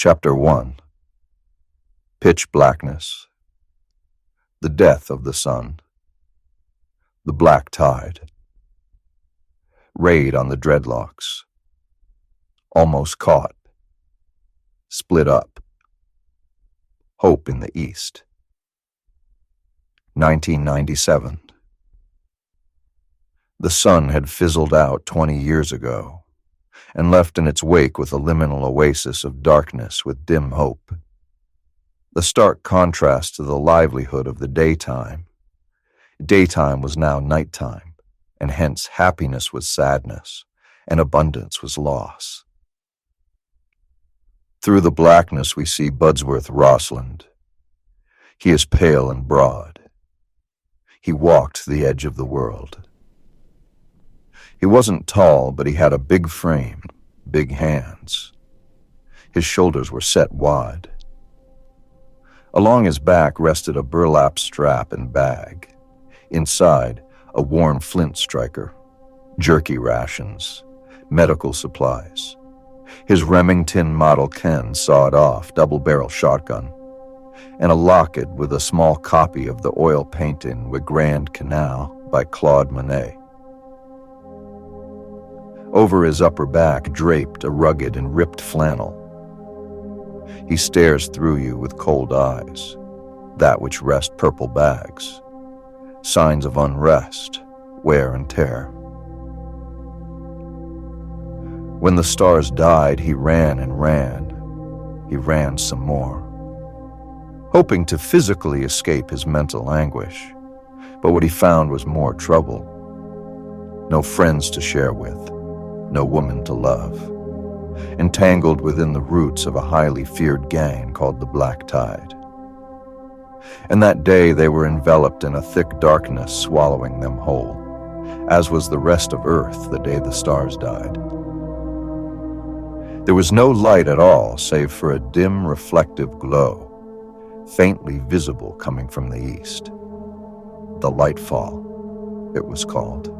Chapter 1. Pitch blackness. The death of the sun. The black tide. Raid on the dreadlocks. Almost caught. Split up. Hope in the East. 1997. The sun had fizzled out 20 years ago, and left in its wake with a liminal oasis of darkness with dim hope. The stark contrast to the livelihood of the daytime. Daytime was now nighttime, and hence happiness was sadness, and abundance was loss. Through the blackness we see Budsworth Rossland. He is pale and broad. He walked the edge of the world. He wasn't tall, but he had a big frame, big hands. His shoulders were set wide. Along his back rested a burlap strap and bag. Inside, a worn flint striker, jerky rations, medical supplies, his Remington Model Ken sawed-off double-barrel shotgun, and a locket with a small copy of the oil painting Le Grand Canal by Claude Monet. Over his upper back draped a rugged and ripped flannel. He stares through you with cold eyes, that which rest purple bags, signs of unrest, wear and tear. When the stars died, he ran and ran. He ran some more, hoping to physically escape his mental anguish, but what he found was more trouble. No friends to share with, no woman to love, entangled within the roots of a highly feared gang called the Black Tide. And that day they were enveloped in a thick darkness swallowing them whole, as was the rest of Earth the day the stars died. There was no light at all save for a dim reflective glow, faintly visible coming from the east. The Lightfall, it was called.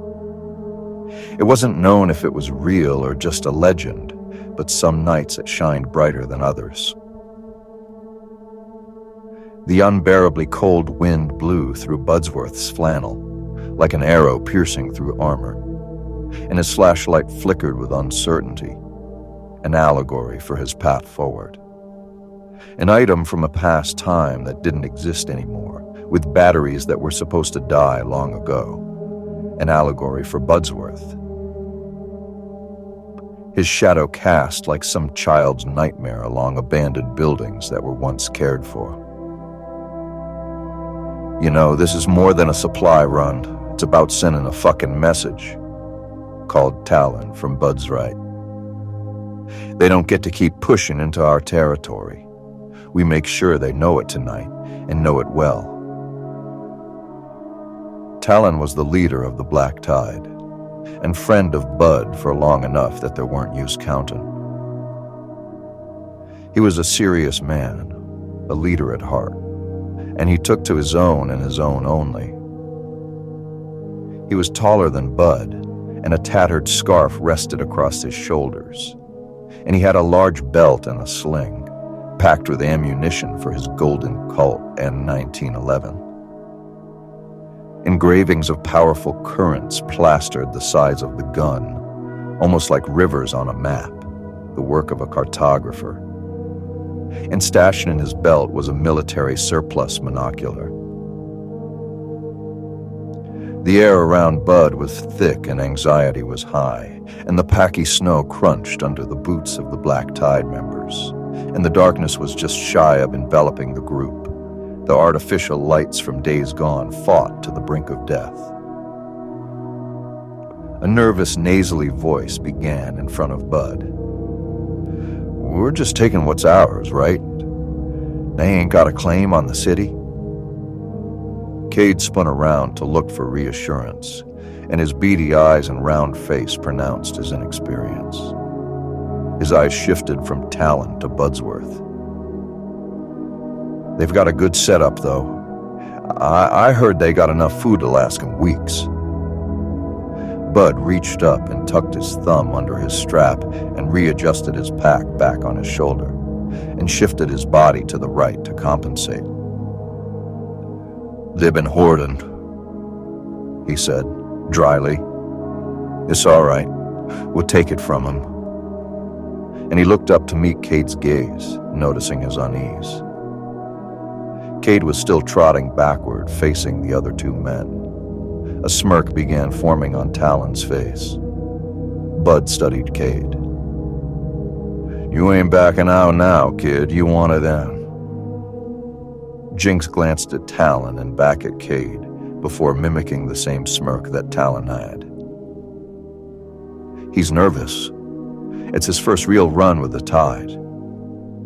It wasn't known if it was real or just a legend, but some nights it shined brighter than others. The unbearably cold wind blew through Budsworth's flannel, like an arrow piercing through armor, and his flashlight flickered with uncertainty, an allegory for his path forward. An item from a past time that didn't exist anymore, with batteries that were supposed to die long ago. An allegory for Budsworth. His shadow cast like some child's nightmare along abandoned buildings that were once cared for. You know, this is more than a supply run. It's about sending a fucking message, called Talon from Bud's right. They don't get to keep pushing into our territory. We make sure they know it tonight, and know it well. Talon was the leader of the Black Tide, and friend of Bud for long enough that there weren't use counting. He was a serious man, a leader at heart, and he took to his own and his own only. He was taller than Bud, and a tattered scarf rested across his shoulders, and he had a large belt and a sling, packed with ammunition for his golden Colt and 1911. Engravings of powerful currents plastered the sides of the gun, almost like rivers on a map, the work of a cartographer. And stashed in his belt was a military surplus monocular. The air around Bud was thick and anxiety was high, and the packy snow crunched under the boots of the Black Tide members, and the darkness was just shy of enveloping the group. The artificial lights from days gone fought to the brink of death. A nervous, nasally voice began in front of Bud. "We're just taking what's ours, right? They ain't got a claim on the city?" Cade spun around to look for reassurance, and his beady eyes and round face pronounced his inexperience. His eyes shifted from Talon to Budsworth. "They've got a good setup, though. I heard they got enough food to last them weeks." Bud reached up and tucked his thumb under his strap and readjusted his pack back on his shoulder. and shifted his body to the right to compensate. "They've been hoarding," he said, dryly. "It's all right. We'll take it from him." And he looked up to meet Cade's gaze, noticing his unease. Cade was still trotting backward, facing the other two men. A smirk began forming on Talon's face. Bud studied Cade. "You ain't backing out now, kid. You one of them." Jinx glanced at Talon and back at Cade before mimicking the same smirk that Talon had. "He's nervous. It's his first real run with the tide,"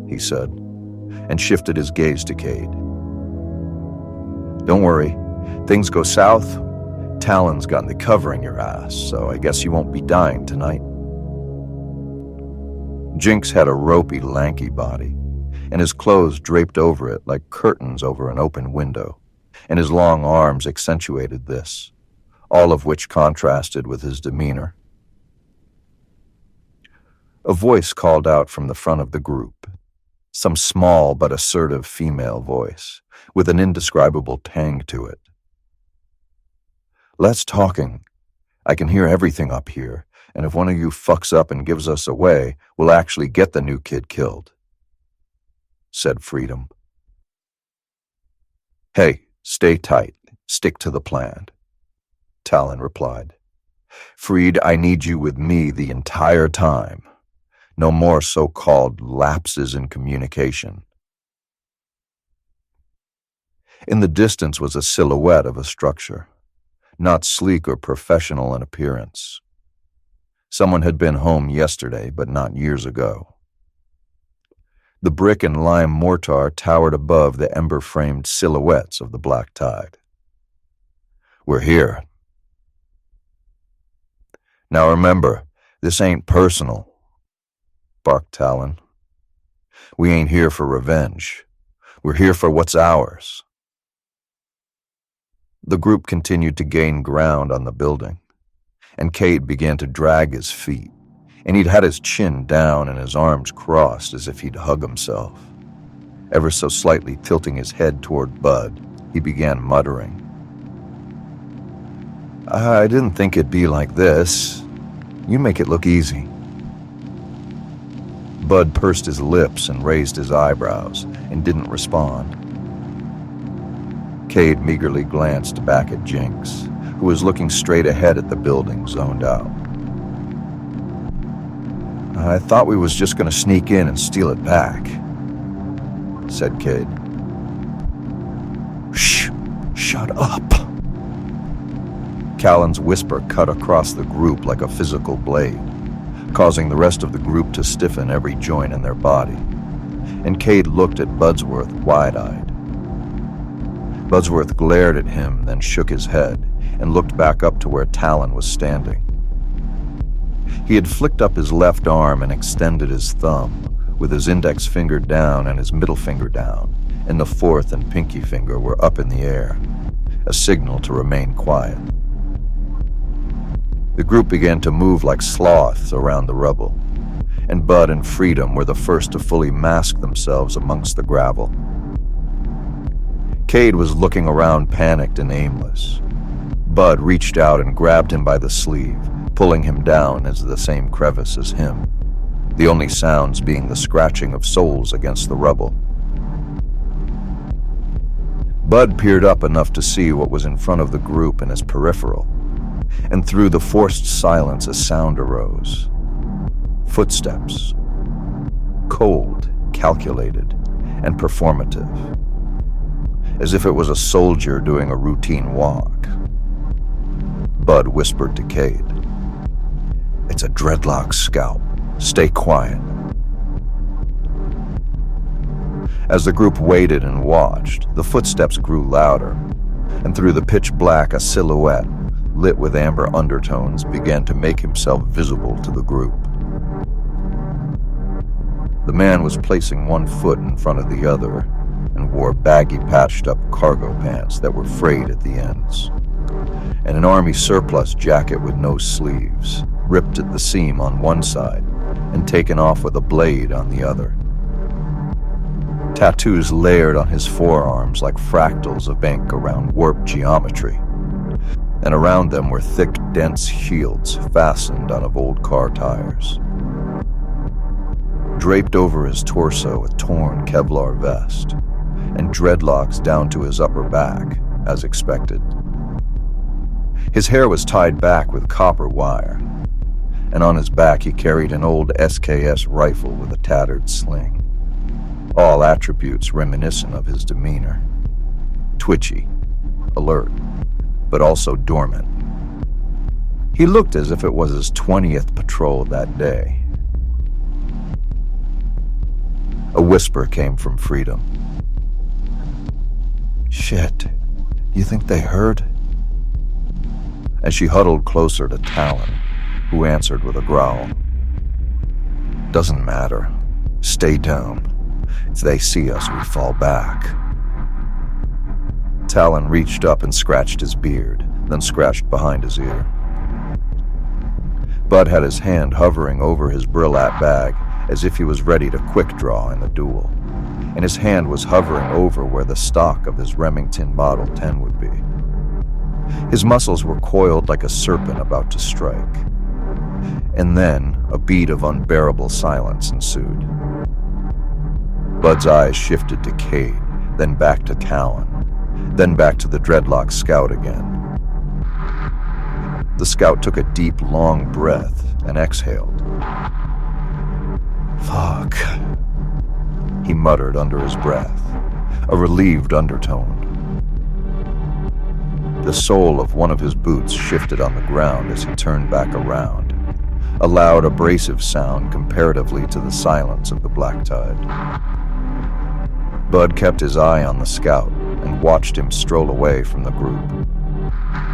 he said, and shifted his gaze to Cade. "Don't worry. Things go south, Talon's got the covering your ass, so I guess you won't be dying tonight." Jinx had a ropey, lanky body, and his clothes draped over it like curtains over an open window, and his long arms accentuated this, all of which contrasted with his demeanor. A voice called out from the front of the group, some small but assertive female voice, with an indescribable tang to it. "Less talking. I can hear everything up here, and if one of you fucks up and gives us away, we'll actually get the new kid killed," said Freedom. "Hey, stay tight. Stick to the plan," Talon replied. "Freed, I need you with me the entire time. No more so-called lapses in communication." In the distance was a silhouette of a structure, not sleek or professional in appearance. Someone had been home yesterday, but not years ago. The brick and lime mortar towered above the ember-framed silhouettes of the black tide. "We're here." "Now remember, this ain't personal," barked Talon. "We ain't here for revenge. We're here for what's ours." The group continued to gain ground on the building, and Cade began to drag his feet, and he'd had his chin down and his arms crossed as if he'd hug himself. Ever so slightly tilting his head toward Bud, he began muttering. "I didn't think it'd be like this. You make it look easy." Bud pursed his lips and raised his eyebrows and didn't respond. Cade meagerly glanced back at Jinx, who was looking straight ahead at the building, zoned out. "I thought we was just going to sneak in and steal it back," said Cade. "Shh! Shut up!" Callan's whisper cut across the group like a physical blade, causing the rest of the group to stiffen every joint in their body, and Cade looked at Budsworth wide-eyed. Budsworth glared at him, then shook his head and looked back up to where Talon was standing. He had flicked up his left arm and extended his thumb, with his index finger down and his middle finger down, and the fourth and pinky finger were up in the air, a signal to remain quiet. The group began to move like sloths around the rubble, and Bud and Freedom were the first to fully mask themselves amongst the gravel. Cade was looking around panicked and aimless. Bud reached out and grabbed him by the sleeve, pulling him down into the same crevice as him, the only sounds being the scratching of soles against the rubble. Bud peered up enough to see what was in front of the group in his peripheral, and through the forced silence a sound arose. Footsteps. Cold, calculated, and performative, as if it was a soldier doing a routine walk. Bud whispered to Cade, "It's a dreadlock scout. Stay quiet." As the group waited and watched, the footsteps grew louder, and through the pitch black a silhouette, lit with amber undertones, began to make himself visible to the group. The man was placing one foot in front of the other and wore baggy patched-up cargo pants that were frayed at the ends, and an army surplus jacket with no sleeves, ripped at the seam on one side and taken off with a blade on the other. tattoos layered on his forearms like fractals of ink around warped geometry, and around them were thick, dense shields fastened out of old car tires. Draped over his torso, a torn Kevlar vest, and dreadlocks down to his upper back, as expected. His hair was tied back with copper wire, and on his back he carried an old SKS rifle with a tattered sling. All attributes reminiscent of his demeanor. Twitchy, alert, but also dormant. He looked as if it was his 20th patrol that day. A whisper came from Freedom. "Shit, you think they heard?" As she huddled closer to Talon, who answered with a growl. "Doesn't matter. Stay down. If they see us, we fall back." Talon reached up and scratched his beard, then scratched behind his ear. Bud had his hand hovering over his Brillat bag as if he was ready to quick-draw in the duel, and his hand was hovering over where the stock of his Remington Model 10 would be. His muscles were coiled like a serpent about to strike. And then a beat of unbearable silence ensued. Bud's eyes shifted to Cade, then back to Talon, then back to the dreadlock scout again. The scout took a deep, long breath and exhaled. "Fuck," he muttered under his breath, a relieved undertone. The sole of one of his boots shifted on the ground as he turned back around, a loud, abrasive sound comparatively to the silence of the black tide. Bud kept his eye on the scout and watched him stroll away from the group,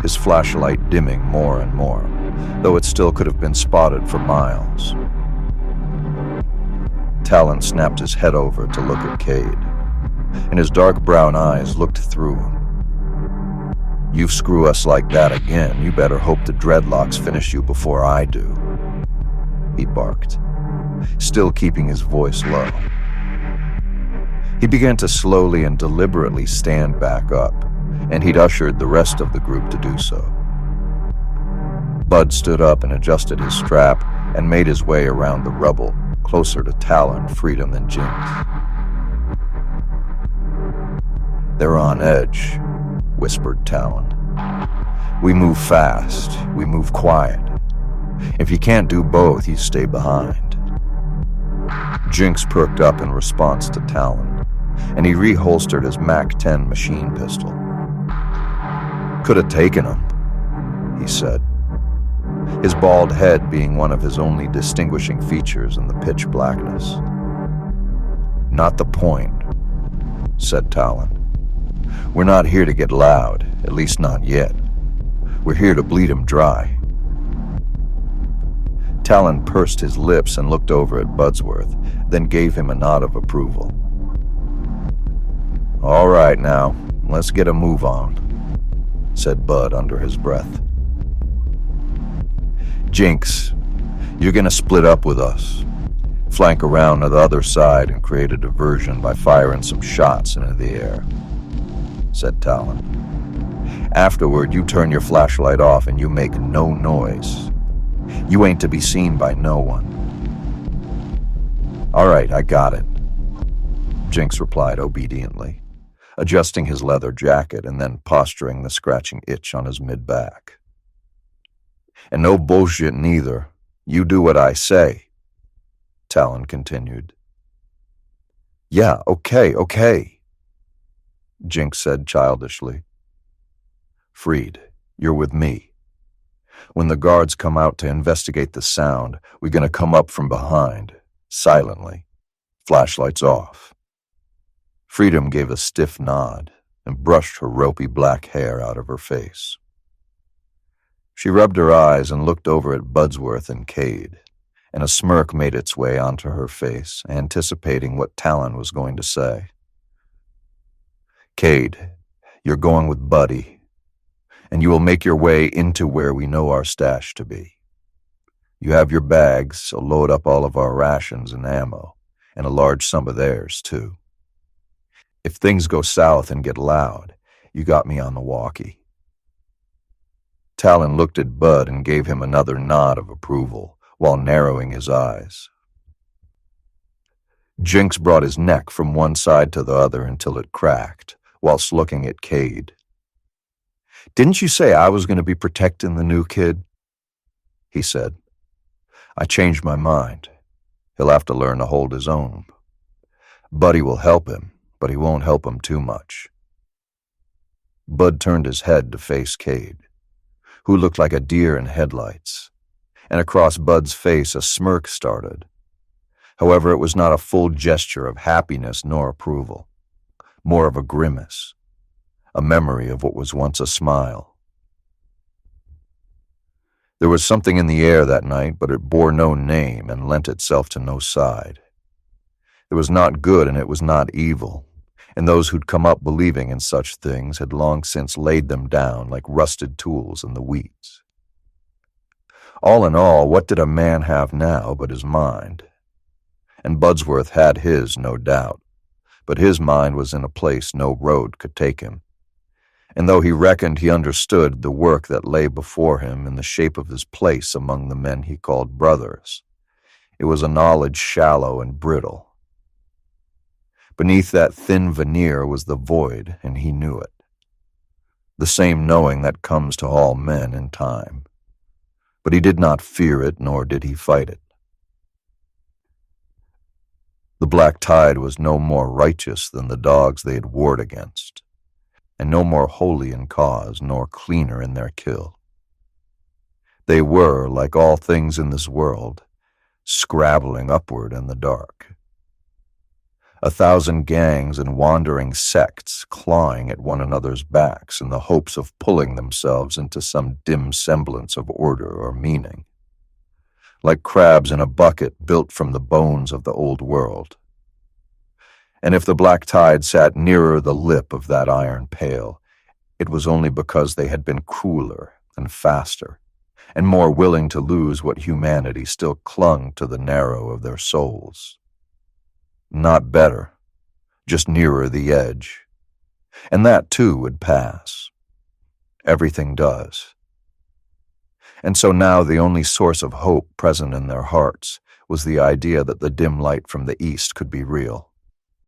his flashlight dimming more and more, though it still could have been spotted for miles. Talon snapped his head over to look at Cade, and his dark brown eyes looked through him. "You screw us like that again, you better hope the dreadlocks finish you before I do," he barked, still keeping his voice low. He began to slowly and deliberately stand back up, and he'd ushered the rest of the group to do so. Bud stood up and adjusted his strap and made his way around the rubble, closer to Talon, Freedom, and Jinx. "They're on edge," whispered Talon. "We move fast, we move quiet. If you can't do both, you stay behind." Jinx perked up in response to Talon, and he reholstered his MAC-10 machine pistol. "Could have taken him," he said, his bald head being one of his only distinguishing features in the pitch blackness. "Not the point," said Talon. "We're not here to get loud, at least not yet. We're here to bleed him dry." Talon pursed his lips and looked over at Budsworth, then gave him a nod of approval. "All right now, let's get a move on," said Bud under his breath. "Jinx, you're gonna split up with us. Flank around to the other side and create a diversion by firing some shots into the air," said Talon. "Afterward, you turn your flashlight off and you make no noise. You ain't to be seen by no one." "All right, I got it," Jinx replied obediently, adjusting his leather jacket and then posturing the scratching itch on his mid-back. "And no bullshit neither. You do what I say," Talon continued. "Yeah, okay," Jinx said childishly. "Freed, you're with me. When the guards come out to investigate the sound, we're gonna come up from behind, silently, flashlights off." Freedom gave a stiff nod and brushed her ropey black hair out of her face. She rubbed her eyes and looked over at Budsworth and Cade, and a smirk made its way onto her face, anticipating what Talon was going to say. "Cade, you're going with Buddy, and you will make your way into where we know our stash to be. You have your bags, so load up all of our rations and ammo, and a large sum of theirs, too. If things go south and get loud, you got me on the walkie." Talon looked at Bud and gave him another nod of approval while narrowing his eyes. Jinx brought his neck from one side to the other until it cracked, whilst looking at Cade. "Didn't you say I was going to be protecting the new kid?" he said. "I changed my mind. He'll have to learn to hold his own. Buddy will help him, but he won't help him too much." Bud turned his head to face Cade, who looked like a deer in headlights, and across Bud's face a smirk started. However, it was not a full gesture of happiness nor approval, more of a grimace, a memory of what was once a smile. There was something in the air that night, but it bore no name and lent itself to no side. It was not good and it was not evil, and those who'd come up believing in such things had long since laid them down like rusted tools in the weeds. All in all, what did a man have now but his mind? And Budsworth had his, no doubt, but his mind was in a place no road could take him. And though he reckoned he understood the work that lay before him in the shape of his place among the men he called brothers, it was a knowledge shallow and brittle. Beneath that thin veneer was the void, and he knew it. The same knowing that comes to all men in time. But he did not fear it, nor did he fight it. The black tide was no more righteous than the dogs they had warred against, and no more holy in cause nor cleaner in their kill. They were, like all things in this world, scrabbling upward in the dark. 1,000 gangs and wandering sects clawing at one another's backs in the hopes of pulling themselves into some dim semblance of order or meaning, like crabs in a bucket built from the bones of the old world. And if the black tide sat nearer the lip of that iron pail, it was only because they had been crueler and faster, and more willing to lose what humanity still clung to the narrow of their souls. Not better, just nearer the edge. And that too would pass. Everything does. And so now the only source of hope present in their hearts was the idea that the dim light from the east could be real.